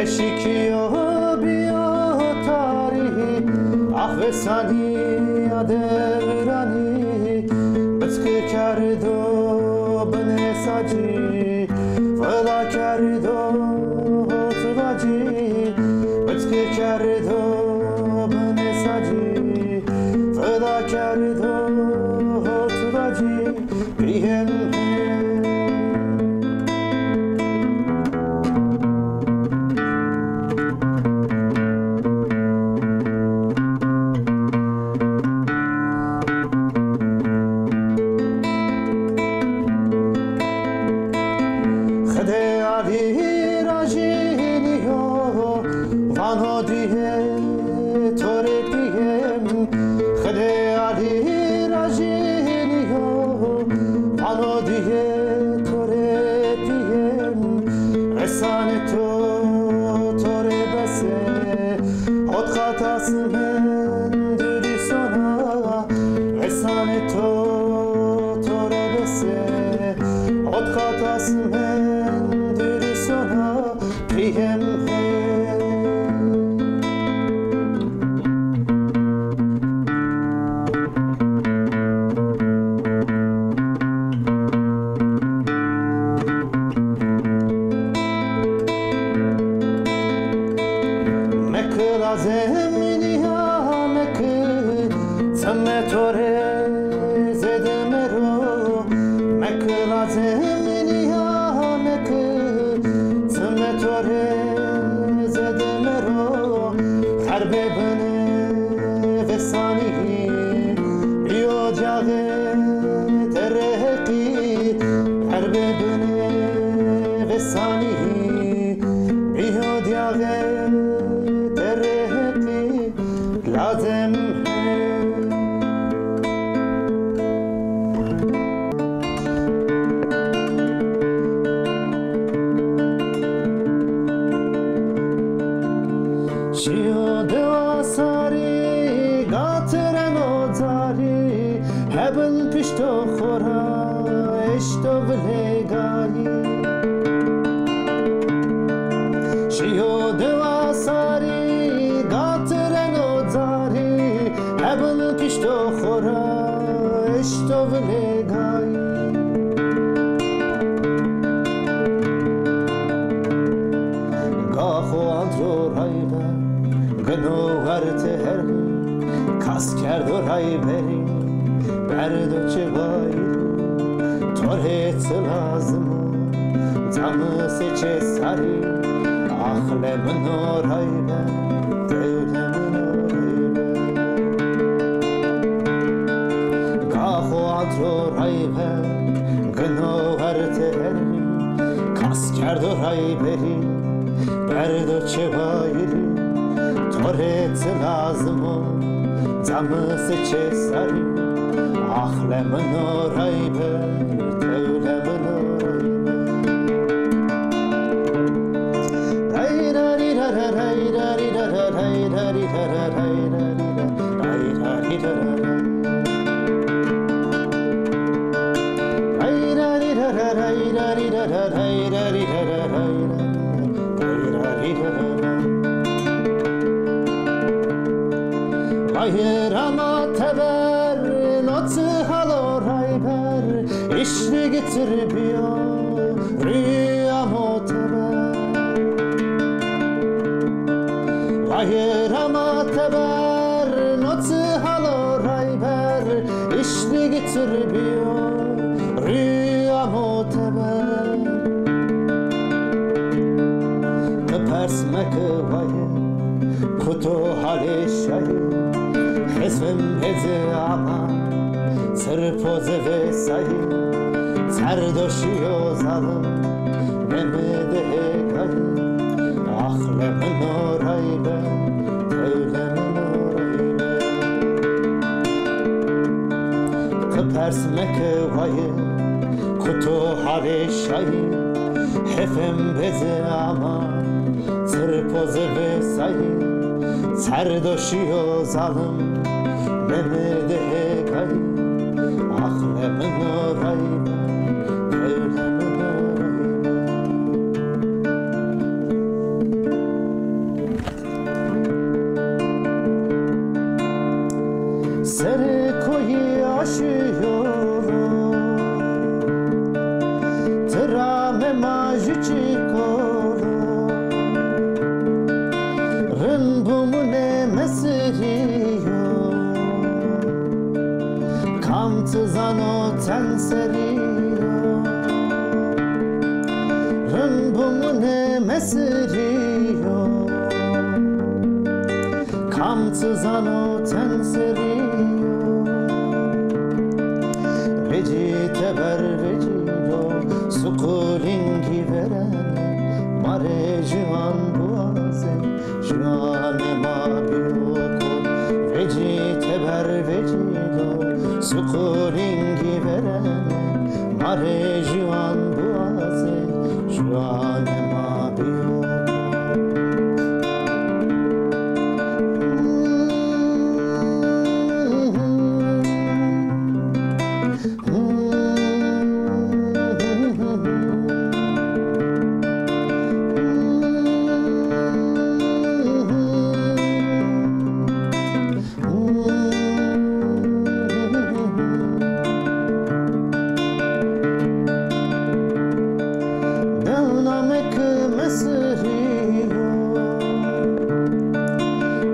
اشیکیو بیا تاری اخوستانی ادرانی بسک کردو بنساجی فلا کردو تواجی بسک کردو بنساجی فلا کردو تواجی بیهم mene mesriyo Kamtızano tenseriyo Veci teber vecilo Sukulingi verene Mare jivan buaze Jane ma biyoko Veci teber vecilo Sukulingi verene Mare jivan buaze Jane ma biyoko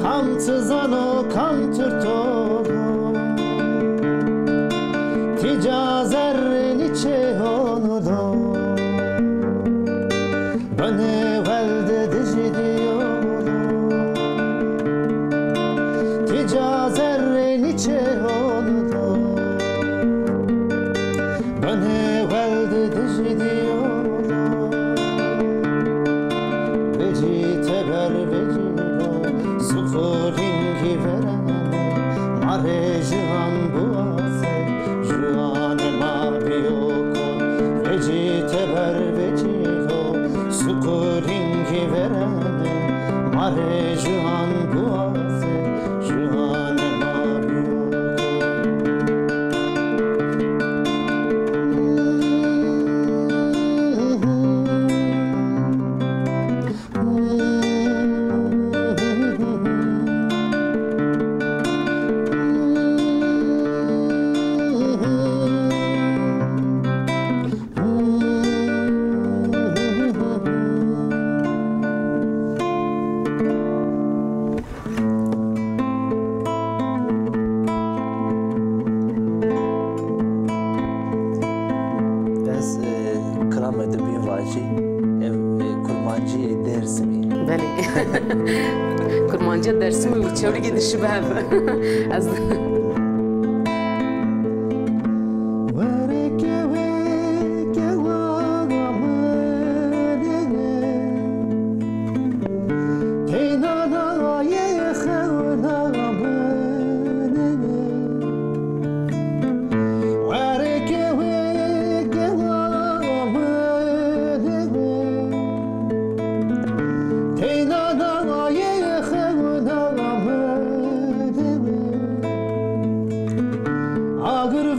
Kamtızano kamtırtolo Tica zerrin içe onu do Bane velde dicidiyolo Tica zerrin içe onu do Bane velde dicidiyolo Veci teber veci Sukulingi verene Mare jivan buaze Jane ma biyoko Veci teber vecilo Sukulingi verene Mare jivan buaze Jane ma biyoko Kurmancı Dersimi. Beli. Kurmancı Dersimi bu çevre gidişi ben. Az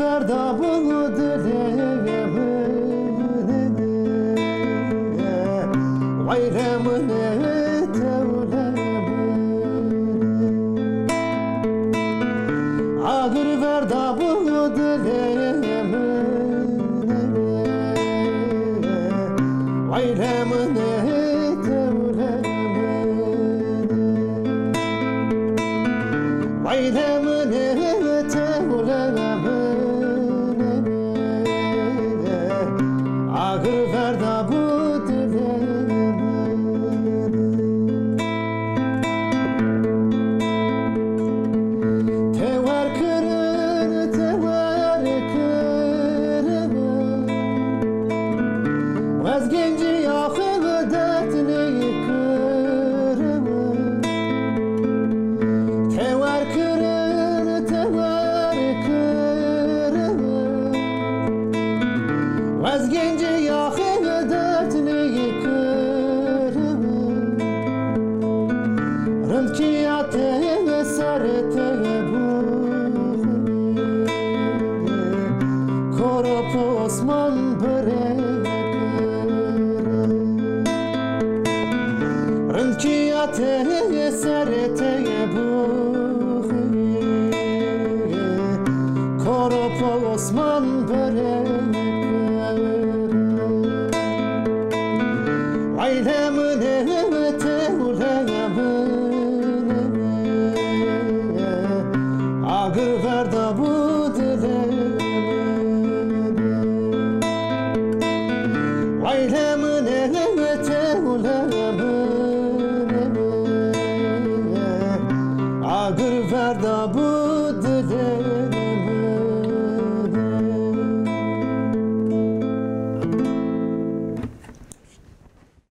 Verda bunu dileme Vayremine tevleme Ağır verda bunu dileme Vayremine tevleme Vayremine tevleme Ağır verda bu dileme Tever kırır, tever kırır Vazgenci yakılı dertini kırır Tever kırır, tever kırır Vazgenci yakılı dertini kırır Rınkiyate sarete bu Korop Osman bırakır Rınkiyate sarete bu Korop Osman bırakır Ailemine